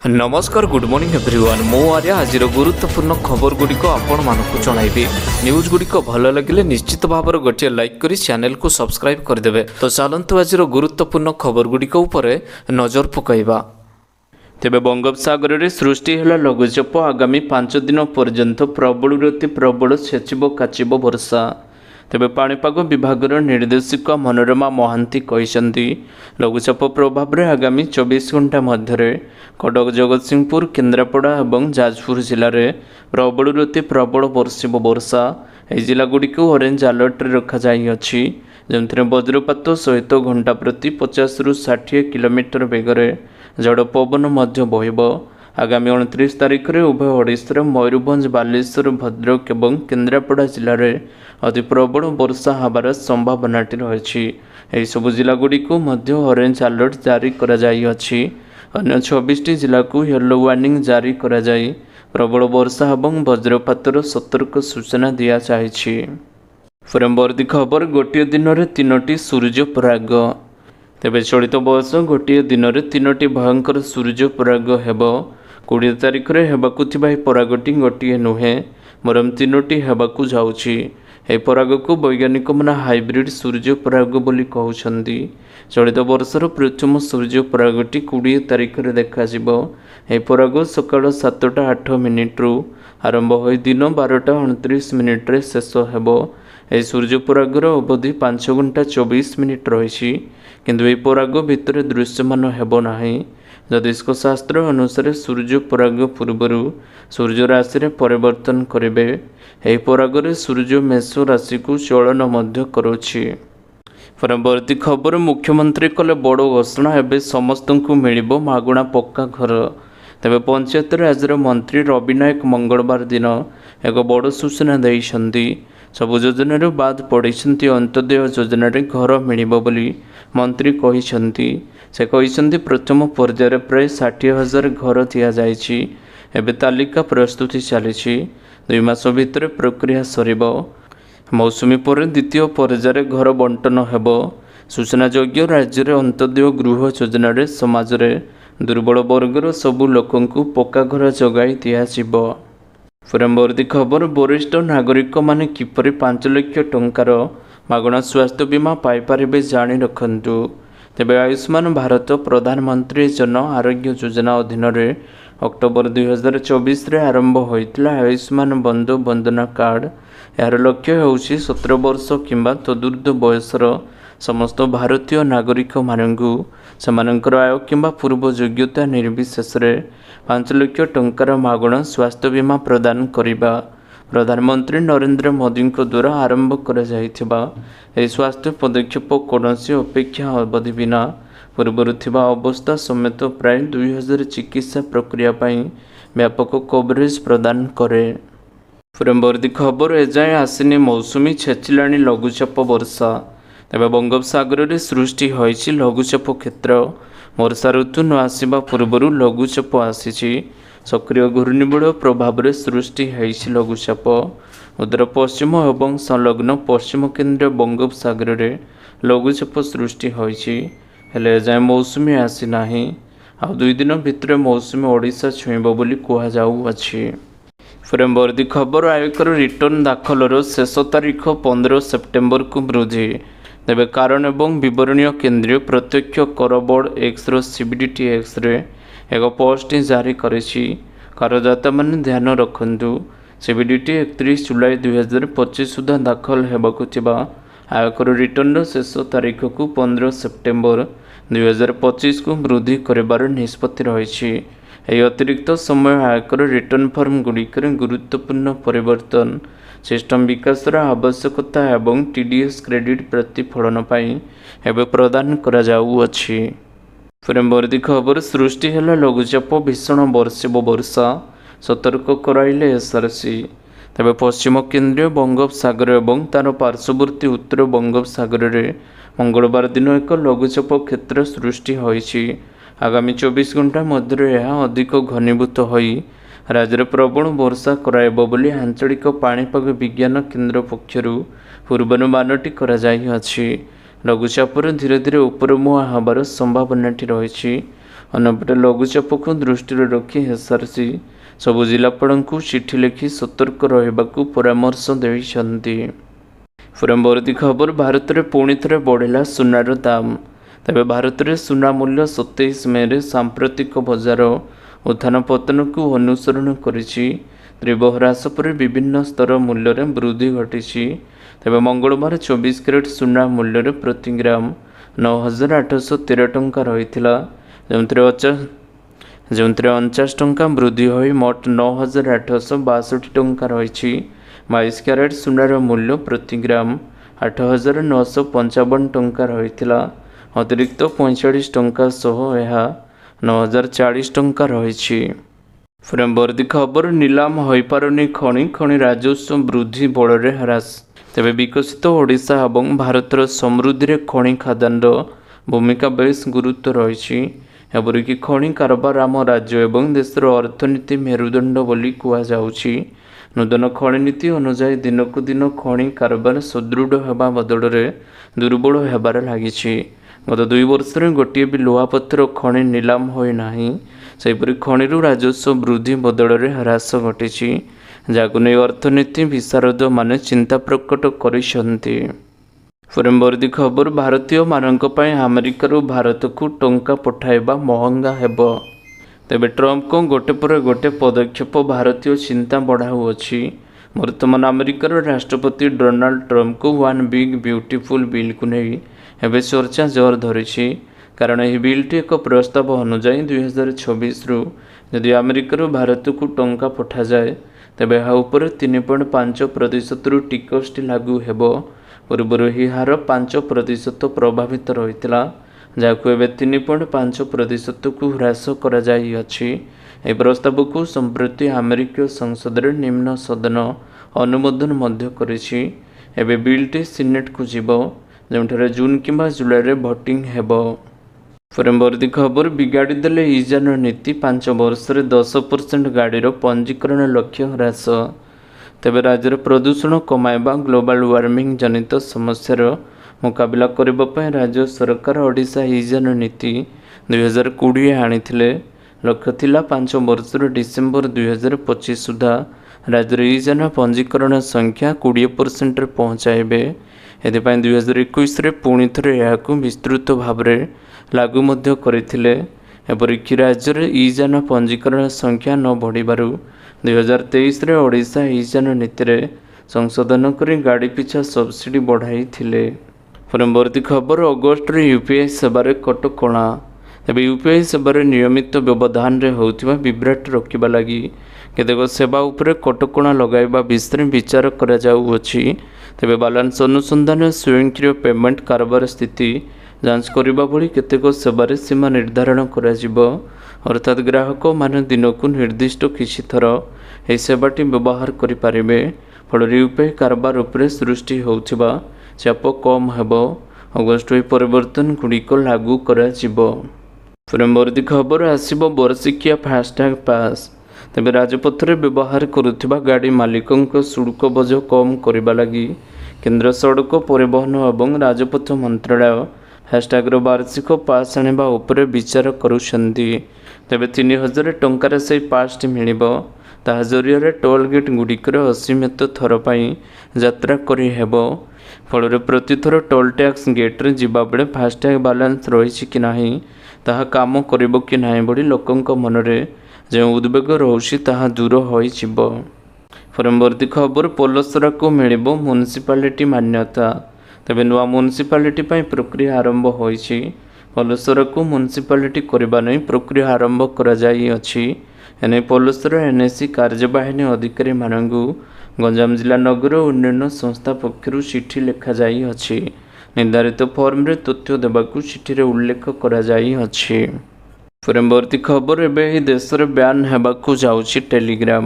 नमस्कार good morning everyone मो आर्य आज गुरुत्वपूर्ण खबर गुड़िक आपण मानक जनइबी न्यूज गुड़िक भल लगे निश्चित भाव गोटे लाइक करी चैनल को सब्सक्राइब करदे। तो चलतु आज गुरुत्वपूर्ण खबर गुड़िक नजर पकईबा। तेबे बंगोपसागर में सृष्टि है लघुचाप आगामी 5 दिन पर्यंत प्रबल अति प्रबल छेचिब काचिब वर्षा। तेबे पाणीपाग विभागर निर्देशिका मनोरमा महांती कहते लघुचाप प्रभाव में आगामी 24 घंटा मध्य कटक जगतसिंहपुर केन्द्रापड़ा और जाजपुर जिले में प्रबल अति प्रबल बर्षिब वर्षा। यह जिलागुड़ी को ऑरेंज अलर्ट रखा जो वज्रपात सहित घंटा प्रति 50 ରୁ 60 किलोमीटर बेगर झड़ पवन बहब। आगामी 29 तारीख में उभय ओडिशार मयूरभंज बालेश्वर भद्रक और केन्द्रापड़ा जिले में अति प्रबल वर्षा हबार संभावनाटी रही। यह सब जिलागुड़ी को ऑरेंज अलर्ट जारी करा जाई अछि। अन्य 26 जिला को येलो वार्निंग जारी करा जाई प्रबल वर्षा और वज्रपातर सतर्क सूचना दिया जाइछि। परवर्ती खबर गोटे दिन में 3टी सूर्य पराग। तेबे चलित वर्ष गोटे दिन में 3टी भयंकर सूर्य पराग हेब। 20 तारीख में हेबाकु थिबा परागटी गोटे नुहे बरम 3टी हेबाकु जाउछि। यह पराग को वैज्ञानिक मैंने हाइब्रिड सूर्य पराग बोली कहउछन्ति। चलित वर्षर प्रथम सूर्य परागटी 20 तारीख में देखा। यह पराग सकाळ 7:08 रु आरंभ हो दिन 12:29 शेष हेब। यह सूर्य परागर अवधि 5 घंटा 24 मिनिट रही किंतु यह पराग भितर दृश्यमान हेब नाही। ज्योतिष शास्त्र अनुसार सूर्य पराग पूर्वर सूर्य राशि रे परिवर्तन करेंगे। यह परागर सूर्य मेष राशि को चलन मध्य करुछि। परवर्ती खबर मुख्यमंत्री कले बड़ घोषणा एवं समस्त को मिलिबो मागणा पक्का घर। तेबे पंचायत राज मंत्री रवि नायक मंगलवार दिन एक बड़ सूचना देइछन्ति। सबु योजन बाद पड़ी अंत्योदय योजन घर मिलिबो बोली मंत्री कहिछन्ति। से कहिछन्ति प्रथम पर्यायर प्राय 60,000 घर दिया जाइछि। एबे तालिका प्रस्तुति चली 2 मास भितर प्रक्रिया सरिबो। मौसुमी पर द्वितीय पर्यायर घर बंटन हेब। सूचनायोग्य राज्य में अंत्योदय गृह योजन समाज में दुर्बल वर्गर सबु लोकंकु पक्का घर जगाई दियाजिबो। परवर्ती खबर वरिष्ठ नागरिक माने किपरि 5 लाख टंकार मागणा स्वास्थ्य बीमा पाइपारे जाणी रखंतु। तेबे आयुष्मान भारत प्रधानमंत्री जन आरोग्य योजना अधीन रे अक्टोबर 2024 रे आरंभ होइतला आयुष्मान बंधु वंदना कार्ड। यार लक्ष्य होउछि 17 वर्ष किंबा तदुर्ध्व बयसर समस्त भारतीय नागरिक मानंकु सेमानंकर आय किंबा पूर्व योग्यता निर्विशेष 5 लाख टंकार मागणा स्वास्थ्य बीमा प्रदान करिबा। प्रधानमंत्री नरेंद्र मोदी द्वारा आरंभ करा जाइथिबा एही स्वास्थ्य पदक्षेप कौनसी अपेक्षा अवधि बिना पूर्वर थिबा अवस्था समेत प्राय 2000 चिकित्सा प्रक्रिया पई व्यापक कवरेज प्रदान करे। परवर्ती खबर एजाए आसिनी मौसुमी छेचिलाणी लघुचाप वर्षा। तेबे बंगोपसागर में सृष्टि होइछि लघुचाप क्षेत्र। वर्षा ऋतु न आसिबा पूर्वरु लघुचाप आसीछि। सक्रिय घूर्णिबड़ प्रभाव में सृष्टि होइछि लघुचाप। उत्तर पश्चिम एवं संलग्न पश्चिम केन्द्र बंगोपसागर में लघुचाप सृष्टि होइछि हेले एजाए मौसुमी आसी नाही। आ 2 दिन भितर मौसुमी ओडिशा छुईब बोली कहा जाउअछि। परवर्ती खबर आयकर रिटर्न दाखलर शेष तारीख 15 सेप्टेम्बर को वृद्धि। तेबे कारण एवं विवरणीय केंद्रीय प्रत्यक्ष कर board x CBDT X ray एक पोस्ट जारी करिछि। करदाता माने ध्यान रखंतु सीबीडीटी 31 जुलाई 2025 सुधा दाखल हेबाकु थिबा आयकर रिटर्न शेष तारीख को 15 सेप्टेम्बर 2025 को वृद्धि करिबार निष्पत्ति रहिछि। यह अतिरिक्त समय आयकर रिटर्न फॉर्म गुड़िकर गुरुत्वपूर्ण परिवर्तन सिस्टम विकासर आवश्यकता एवं टीडीएस क्रेडिट प्रतिफलन पाई एवं प्रदान करा जाउअछि। परवर्ती खबर सृष्टि है लघुचाप भीषण बर्षिब वर्षा सतर्क कराइले एसआरसी। तेबे पश्चिम केन्द्रीय बंगोपसागर एवं तार पार्श्ववर्ती उत्तर बंगोपसागर में मंगलवार दिन एक लघुचाप क्षेत्र सृष्टि होइछि। आगामी 24 घंटा मध्य यह अधिक घनीभूत होई राज्य में प्रबल वर्षा कराइब बोली आंचलिक पाणीपाग विज्ञान केन्द्र पक्षरु पूर्वानुमानटी करा जाई अछि। लघुचापर धीरे धीरे उपरमुआ हबार संभावनाटी रही। ଅନ୍ୟପଟେ ଲଘୁଚାପକୁ ଦୃଷ୍ଟିରେ ରଖି ଏସ୍ଆର୍ସି ସବୁ ଜିଲ୍ଲାପାଳଙ୍କୁ ଚିଠି ଲେଖି ସତର୍କ ରହିବାକୁ ପରାମର୍ଶ ଦେଇଛନ୍ତି। ପରବର୍ତ୍ତୀ ଖବର, ଭାରତରେ ପୁଣି ଥରେ ବଢ଼ିଲା ସୁନାର ଦାମ। ତେବେ ଭାରତରେ ସୁନା ମୂଲ୍ୟ 27 ମେରେ ସାମ୍ପ୍ରତିକ ବଜାର ଉତ୍ଥାନ ପତନକୁ ଅନୁସରଣ କରିଛି। ତୀବ୍ର ହ୍ରାସ ପରେ ବିଭିନ୍ନ ସ୍ତର ମୂଲ୍ୟରେ ବୃଦ୍ଧି ଘଟିଛି। ତେବେ ମଙ୍ଗଳବାର 24 କ୍ୟାରେଟ୍ ସୁନା ମୂଲ୍ୟରେ ପ୍ରତି ଗ୍ରାମ 9,813 ଟଙ୍କା ରହିଥିଲା, ଯେଉଁଥିରେ 49 ଟଙ୍କା ବୃଦ୍ଧି ହୋଇ ମୋଟ 9,862 ଟଙ୍କା ରହିଛି। 22 କ୍ୟାରେଟ୍ ସୁନାର ମୂଲ୍ୟ ପ୍ରତି ଗ୍ରାମ 8,955 ଟଙ୍କା ରହିଥିଲା। ଅତିରିକ୍ତ 45 ଟଙ୍କା ସହ ଏହା 9,040 ଟଙ୍କା ରହିଛି। ପରବର୍ତ୍ତୀ ଖବର, ନିଲାମ ହୋଇପାରୁନି ଖଣି ରାଜସ୍ୱ ବୃଦ୍ଧି ବଳରେ ହ୍ରାସ। ତେବେ ବିକଶିତ ଓଡ଼ିଶା ଏବଂ ଭାରତର ସମୃଦ୍ଧିରେ ଖଣି ଖାଦାନର ଭୂମିକା ବେଶ ଗୁରୁତ୍ୱ ରହିଛି। ଏପରିକି ଖଣି କାରବାର ଆମ ରାଜ୍ୟ ଏବଂ ଦେଶର ଅର୍ଥନୀତି ମେରୁଦଣ୍ଡ ବୋଲି କୁହାଯାଉଛି। ନୂତନ ଖଣି ନୀତି ଅନୁଯାୟୀ ଦିନକୁ ଦିନ ଖଣି କାରବାର ସୁଦୃଢ଼ ହେବା ବଦଳରେ ଦୁର୍ବଳ ହେବାରେ ଲାଗିଛି। ଗତ 2 ବର୍ଷରେ ଗୋଟିଏ ବି ଲୁହାପଥର ଖଣି ନିଲାମ ହୋଇନାହିଁ। ସେହିପରି ଖଣିରୁ ରାଜସ୍ୱ ବୃଦ୍ଧି ବଦଳରେ ହ୍ରାସ ଘଟିଛି, ଯାହାକୁ ନେଇ ଅର୍ଥନୀତି ବିଶାରଦମାନେ ଚିନ୍ତା ପ୍ରକଟ କରିଛନ୍ତି। ପରବର୍ତ୍ତୀ ଖବର, ଭାରତୀୟମାନଙ୍କ ପାଇଁ ଆମେରିକାରୁ ଭାରତକୁ ଟଙ୍କା ପଠାଇବା ମହଙ୍ଗା ହେବ। ତେବେ ଟ୍ରମ୍ପଙ୍କ ଗୋଟେ ପରେ ଗୋଟେ ପଦକ୍ଷେପ ଭାରତୀୟ ଚିନ୍ତା ବଢ଼ାଉଅଛି। ବର୍ତ୍ତମାନ ଆମେରିକାର ରାଷ୍ଟ୍ରପତି ଡୋନାଲ୍ଡ ଟ୍ରମ୍ପଙ୍କୁ ୱାନ୍ ବିଗ୍ ବ୍ୟୁଟିଫୁଲ୍ ବିଲ୍କୁ ନେଇ ଏବେ ଚର୍ଚ୍ଚା ଜୋର ଧରିଛି। କାରଣ ଏହି ବିଲ୍ଟି ଏକ ପ୍ରସ୍ତାବ ଅନୁଯାୟୀ 2026ରୁ ଯଦି ଆମେରିକାରୁ ଭାରତକୁ ଟଙ୍କା ପଠାଯାଏ, ତେବେ ଏହା ଉପରେ 3.5%ରୁ ଟିକସଟି ଲାଗୁ ହେବ। ପୂର୍ବରୁ ଏହି ହାର 5% ପ୍ରଭାବିତ ରହିଥିଲା, ଯାହାକୁ ଏବେ 3.5%କୁ ହ୍ରାସ କରାଯାଇଅଛି। ଏହି ପ୍ରସ୍ତାବକୁ ସମ୍ପ୍ରତି ଆମେରିକୀୟ ସଂସଦରେ ନିମ୍ନ ସଦନ ଅନୁମୋଦନ ମଧ୍ୟ କରିଛି। ଏବେ ବିଲ୍ଟି ସିନେଟକୁ ଯିବ, ଯେଉଁଠାରେ ଜୁନ୍ କିମ୍ବା ଜୁଲାଇରେ ଭୋଟିଂ ହେବ। ପରବର୍ତ୍ତୀ ଖବର, ବିଗାଡ଼ି ଦେଲେ ଇଜାନ ନୀତି, 5 ବର୍ଷରେ 10% ଗାଡ଼ିର ପଞ୍ଜୀକରଣ ଲକ୍ଷ୍ୟ ହ୍ରାସ। ତେବେ ରାଜ୍ୟରେ ପ୍ରଦୂଷଣ କମାଇବା, ଗ୍ଲୋବାଲ ୱାର୍ମିଂ ଜନିତ ସମସ୍ୟାର ମୁକାବିଲା କରିବା ପାଇଁ ରାଜ୍ୟ ସରକାର ଓଡ଼ିଶା ଇଜାନ ନୀତି 2020 ଆଣିଥିଲେ। ଲକ୍ଷ୍ୟ ଥିଲା 5 ବର୍ଷରୁ ଡିସେମ୍ବର 2025 ସୁଦ୍ଧା ରାଜ୍ୟରେ ଇଜାନ ପଞ୍ଜୀକରଣ ସଂଖ୍ୟା 20%ରେ ପହଞ୍ଚାଇବେ। ଏଥିପାଇଁ 2021ରେ ପୁଣି ଥରେ ଏହାକୁ ବିସ୍ତୃତ ଭାବରେ ଲାଗୁ ମଧ୍ୟ କରିଥିଲେ। ଏପରିକି ରାଜ୍ୟରେ ଇଜାନ ପଞ୍ଜୀକରଣ ସଂଖ୍ୟା ନ ବଢ଼ିବାରୁ 2023ରେ ଓଡ଼ିଶା ଇଜାନ ନୀତିରେ ସଂଶୋଧନ କରି ଗାଡ଼ି ପିଛା ସବସିଡି ବଢ଼ାଇଥିଲେ। ପରବର୍ତ୍ତୀ ଖବର, ଅଗଷ୍ଟରେ ୟୁପିଆଇ ସେବାରେ କଟକଣା। ତେବେ ୟୁପିଆଇ ସେବାରେ ନିୟମିତ ବ୍ୟବଧାନରେ ହେଉଥିବା ବିଭ୍ରାଟ ରୋକିବା ଲାଗି କେତେକ ସେବା ଉପରେ କଟକଣା ଲଗାଇବା ବିଷୟରେ ବିଚାର କରାଯାଉଅଛି। ତେବେ ବାଲାନ୍ସ ଅନୁସନ୍ଧାନ, ସ୍ୱୟଂକ୍ରିୟ ପେମେଣ୍ଟ କାରବାର ସ୍ଥିତି ଯାଞ୍ଚ କରିବା ଭଳି କେତେକ ସେବାରେ ସୀମା ନିର୍ଦ୍ଧାରଣ କରାଯିବ। ଅର୍ଥାତ୍ ଗ୍ରାହକମାନେ ଦିନକୁ ନିର୍ଦ୍ଦିଷ୍ଟ କିଛି ଥର ଏହି ସେବାଟି ବ୍ୟବହାର କରିପାରିବେ। ଫଳରେ ୟୁପିଆଇ କାରବାର ଉପରେ ସୃଷ୍ଟି ହେଉଥିବା ଚାପ କମ୍ ହେବ। ଅଗଷ୍ଟ ଏହି ପରିବର୍ତ୍ତନଗୁଡ଼ିକ ଲାଗୁ କରାଯିବ। ପରବର୍ତ୍ତୀ ଖବର, ଆସିବ ବର୍ଷିକିଆ ଫାଷ୍ଟାଗ୍ ପାସ୍। ତେବେ ରାଜପଥରେ ବ୍ୟବହାର କରୁଥିବା ଗାଡ଼ି ମାଲିକଙ୍କ ଶୁଳ୍କ ବୋଝ କମ୍ କରିବା ଲାଗି କେନ୍ଦ୍ର ସଡ଼କ ପରିବହନ ଏବଂ ରାଜପଥ ମନ୍ତ୍ରାଳୟ ଫାଷ୍ଟାଗ୍ର ବାର୍ଷିକ ପାସ୍ ଆଣିବା ଉପରେ ବିଚାର କରୁଛନ୍ତି। ତେବେ 3,000 ଟଙ୍କାରେ ସେହି ପାସ୍ଟି ମିଳିବ। ତାହା ଜରିଆରେ ଟୋଲ୍ ଗେଟ୍ ଗୁଡ଼ିକରେ ଅସୀମିତ ଥର ପାଇଁ ଯାତ୍ରା କରିହେବ। ଫଳରେ ପ୍ରତିଥର ଟୋଲ୍ ଟ୍ୟାକ୍ସ ଗେଟ୍ରେ ଯିବାବେଳେ ଫାଷ୍ଟାଗ୍ ବାଲାନ୍ସ ରହିଛି କି ନାହିଁ, ତାହା କାମ କରିବ କି ନାହିଁ ଭଳି ଲୋକଙ୍କ ମନରେ ଯେଉଁ ଉଦ୍ବେଗ ରହୁଛି ତାହା ଦୂର ହୋଇଯିବ। ପରବର୍ତ୍ତୀ ଖବର, ପୋଲସରାକୁ ମିଳିବ ମ୍ୟୁନିସିପାଲିଟି ମାନ୍ୟତା। ତେବେ ନୂଆ ମ୍ୟୁନିସିପାଲିଟି ପାଇଁ ପ୍ରକ୍ରିୟା ଆରମ୍ଭ ହୋଇଛି। ପୋଲସରାକୁ ମ୍ୟୁନିସିପାଲିଟି କରିବା ନେଇ ପ୍ରକ୍ରିୟା ଆରମ୍ଭ କରାଯାଇଅଛି। ଏନେଇ ପୋଲସରା ଏନ୍ଏସି କାର୍ଯ୍ୟବାହିନୀ ଅଧିକାରୀମାନଙ୍କୁ ଗଞ୍ଜାମ ଜିଲ୍ଲା ନଗର ଉନ୍ନୟନ ସଂସ୍ଥା ପକ୍ଷରୁ ଚିଠି ଲେଖାଯାଇଅଛି। ନିର୍ଦ୍ଧାରିତ ଫର୍ମରେ ତଥ୍ୟ ଦେବାକୁ ଚିଠିରେ ଉଲ୍ଲେଖ କରାଯାଇଅଛି। ପରବର୍ତ୍ତୀ ଖବର, ଏବେ ଏହି ଦେଶରେ ବ୍ୟାନ୍ ହେବାକୁ ଯାଉଛି ଟେଲିଗ୍ରାମ।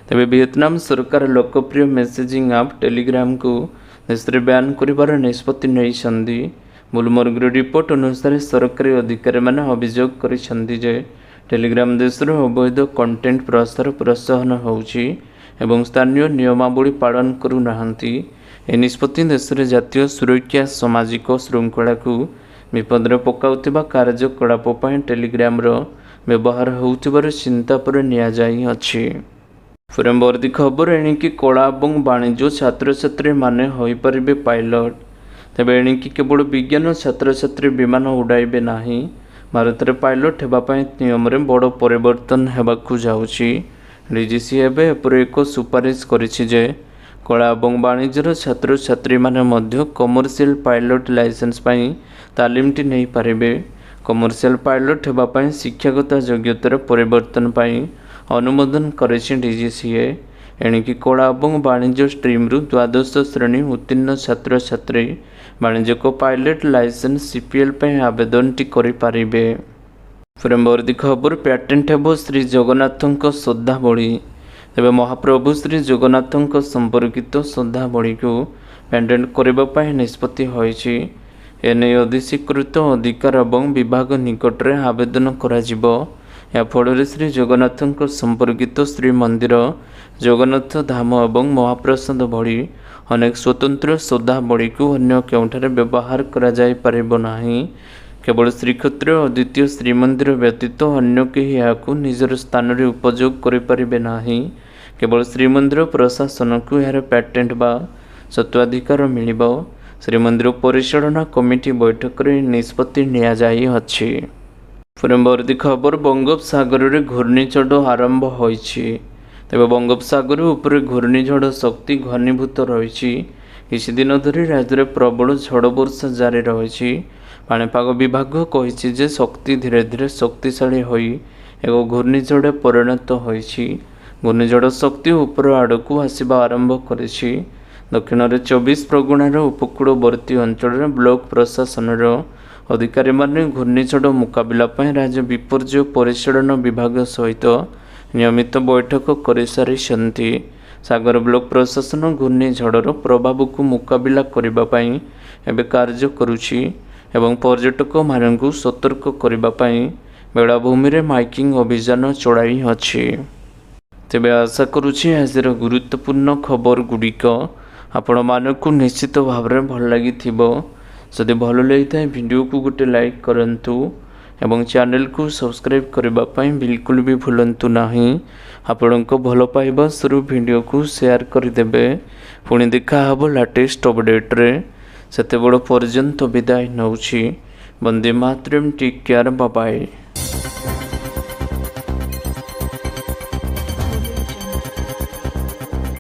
ତେବେ ଭିଏତନାମ ସରକାର ଲୋକପ୍ରିୟ ମେସେଜିଂ ଆପ୍ ଟେଲିଗ୍ରାମକୁ ଦେଶରେ ବ୍ୟାନ୍ କରିବାର ନିଷ୍ପତ୍ତି ନେଇଛନ୍ତି। ବୁଲମର୍ଗର ରିପୋର୍ଟ ଅନୁସାରେ ସରକାରୀ ଅଧିକାରୀମାନେ ଅଭିଯୋଗ କରିଛନ୍ତି ଯେ ଟେଲିଗ୍ରାମ ଦେଶରେ ଅବୈଧ କଣ୍ଟେଣ୍ଟ ପ୍ରସାର ପ୍ରୋତ୍ସାହନ ହେଉଛି ଏବଂ ସ୍ଥାନୀୟ ନିୟମାବଳୀ ପାଳନ କରୁନାହାନ୍ତି। ଏହି ନିଷ୍ପତ୍ତି ଦେଶରେ ଜାତୀୟ ସୁରକ୍ଷା, ସାମାଜିକ ଶୃଙ୍ଖଳାକୁ ବିପଦରେ ପକାଉଥିବା କାର୍ଯ୍ୟକଳାପ ପାଇଁ ଟେଲିଗ୍ରାମର ବ୍ୟବହାର ହେଉଥିବାର ଚିନ୍ତା ପରେ ନିଆଯାଇଅଛି। ପରବର୍ତ୍ତୀ ଖବର ଏଣିକି କଳା ଏବଂ ବାଣିଜ୍ୟ ଛାତ୍ରଛାତ୍ରୀମାନେ ହୋଇପାରିବେ ପାଇଲଟ। ତେବେ ଏଣିକି କେବଳ ବିଜ୍ଞାନ ଛାତ୍ରଛାତ୍ରୀ ବିମାନ ଉଡ଼ାଇବେ ନାହିଁ। ଭାରତରେ ପାଇଲଟ ହେବା ପାଇଁ ନିୟମରେ ବଡ଼ ପରିବର୍ତ୍ତନ ହେବାକୁ ଯାଉଛି। ଡିଜିସି ଏବେ ଏପରି ଏକ ସୁପାରିଶ କରିଛି ଯେ କଳା ଏବଂ ବାଣିଜ୍ୟର ଛାତ୍ରଛାତ୍ରୀମାନେ ମଧ୍ୟ କମର୍ସିଆଲ ପାଇଲଟ ଲାଇସେନ୍ସ ପାଇଁ ତାଲିମଟି ନେଇପାରିବେ। କମର୍ସିଆଲ ପାଇଲଟ ହେବା ପାଇଁ ଶିକ୍ଷାଗତ ଯୋଗ୍ୟତାର ପରିବର୍ତ୍ତନ ପାଇଁ ଅନୁମୋଦନ କରିଛି ଡିଜିସିଏ। ଏଣିକି କଳା ଏବଂ ବାଣିଜ୍ୟ ଷ୍ଟ୍ରିମ୍ରୁ ଦ୍ୱାଦଶ ଶ୍ରେଣୀ ଉତ୍ତୀର୍ଣ୍ଣ ଛାତ୍ରଛାତ୍ରୀ ବାଣିଜ୍ୟିକ ପାଇଲଟ ଲାଇସେନ୍ସ ସିପିଏଲ୍ ପାଇଁ ଆବେଦନଟି କରିପାରିବେ। ପରବର୍ତ୍ତୀ ଖବର ପ୍ୟାଟେଣ୍ଟ ହେବ ଶ୍ରୀ ଜଗନ୍ନାଥଙ୍କ ଶୋଧାବଳୀ। ତେବେ ମହାପ୍ରଭୁ ଶ୍ରୀ ଜଗନ୍ନାଥଙ୍କ ସମ୍ପର୍କିତ ଶୋଧାବଳୀକୁ ପ୍ୟାଟେଣ୍ଟ କରିବା ପାଇଁ ନିଷ୍ପତ୍ତି ହୋଇଛି। ଏନେଇ ଅଧିସ୍ୱୀକୃତ ଅଧିକାର ଏବଂ ବିଭାଗ ନିକଟରେ ଆବେଦନ କରାଯିବ। ଏହାଫଳରେ ଶ୍ରୀ ଜଗନ୍ନାଥଙ୍କ ସମ୍ପର୍କିତ ଶ୍ରୀମନ୍ଦିର, ଜଗନ୍ନାଥ ଧାମ ଏବଂ ମହାପ୍ରସାଦ ଭଳି ଅନେକ ସ୍ୱତନ୍ତ୍ର ଶୋଧାବଳୀକୁ ଅନ୍ୟ କେଉଁଠାରେ ବ୍ୟବହାର କରାଯାଇପାରିବ ନାହିଁ। କେବଳ ଶ୍ରୀକ୍ଷେତ୍ର ଓ ଦ୍ୱିତୀୟ ଶ୍ରୀମନ୍ଦିର ବ୍ୟତୀତ ଅନ୍ୟ କେହି ଏହାକୁ ନିଜର ସ୍ଥାନରେ ଉପଯୋଗ କରିପାରିବେ ନାହିଁ। କେବଳ ଶ୍ରୀମନ୍ଦିର ପ୍ରଶାସନକୁ ଏହାର ପ୍ୟାଟେଣ୍ଟ ବା ସ୍ୱତ୍ୱାଧିକାର ମିଳିବ। ଶ୍ରୀମନ୍ଦିର ପରିଚାଳନା କମିଟି ବୈଠକରେ ନିଷ୍ପତ୍ତି ନିଆଯାଇଅଛି। ପରବର୍ତ୍ତୀ ଖବର ବଙ୍ଗୋପସାଗରରେ ଘୂର୍ଣ୍ଣିଝଡ଼ ଆରମ୍ଭ ହୋଇଛି। ତେବେ ବଙ୍ଗୋପସାଗର ଉପରେ ଘୂର୍ଣ୍ଣିଝଡ଼ ଶକ୍ତି ଘନୀଭୂତ ରହିଛି। କିଛି ଦିନ ଧରି ରାଜ୍ୟରେ ପ୍ରବଳ ଝଡ଼ ବର୍ଷା ଜାରି ରହିଛି। ପାଣିପାଗ ବିଭାଗ କହିଛି ଯେ ଶକ୍ତି ଧୀରେ ଧୀରେ ଶକ୍ତିଶାଳୀ ହୋଇ ଏକ ଘୂର୍ଣ୍ଣିଝଡ଼ରେ ପରିଣତ ହୋଇଛି। ଘୂର୍ଣ୍ଣିଝଡ଼ ଶକ୍ତି ଉପର ଆଡ଼କୁ ଆସିବା ଆରମ୍ଭ କରିଛି। ଦକ୍ଷିଣରେ 24 ପ୍ରଗଣାର ଉପକୂଳବର୍ତ୍ତୀ ଅଞ୍ଚଳରେ ବ୍ଲକ ପ୍ରଶାସନର ଅଧିକାରୀମାନେ ଘୂର୍ଣ୍ଣିଝଡ଼ ମୁକାବିଲା ପାଇଁ ରାଜ୍ୟ ବିପର୍ଯ୍ୟୟ ପରିଚାଳନା ବିଭାଗ ସହିତ ନିୟମିତ ବୈଠକ କରିସାରିଛନ୍ତି। ସାଗର ବ୍ଲକ ପ୍ରଶାସନ ଘୂର୍ଣ୍ଣିଝଡ଼ର ପ୍ରଭାବକୁ ମୁକାବିଲା କରିବା ପାଇଁ ଏବେ କାର୍ଯ୍ୟ କରୁଛି ଏବଂ ପର୍ଯ୍ୟଟକମାନଙ୍କୁ ସତର୍କ କରିବା ପାଇଁ ବେଳାଭୂମିରେ ମାଇକିଂ ଅଭିଯାନ ଚଳାଇଅଛି। ତେବେ ଆଶା କରୁଛି ଆଜିର ଗୁରୁତ୍ୱପୂର୍ଣ୍ଣ ଖବରଗୁଡ଼ିକ ଆପଣମାନଙ୍କୁ ନିଶ୍ଚିତ ଭାବରେ ଭଲ ଲାଗିଥିବ। ଯଦି ଭଲ ଲାଗିଥାଏ ଭିଡ଼ିଓକୁ ଗୋଟେ ଲାଇକ୍ କରନ୍ତୁ ଏବଂ ଚ୍ୟାନେଲକୁ ସବସ୍କ୍ରାଇବ୍ କରିବା ପାଇଁ ବିଲକୁଲ ବି ଭୁଲନ୍ତୁ ନାହିଁ। ଆପଣଙ୍କ ଭଲ ପାଇବା ସ୍ୱରୂପ ଭିଡ଼ିଓକୁ ସେୟାର କରିଦେବେ। ପୁଣି ଦେଖା ହେବ ଲାଟେଷ୍ଟ ଅପଡେଟ୍ରେ। ସେତେବେଳ ପର୍ଯ୍ୟନ୍ତ ବିଦାୟ ନେଉଛି। Vande Mataram, take care, bye bye.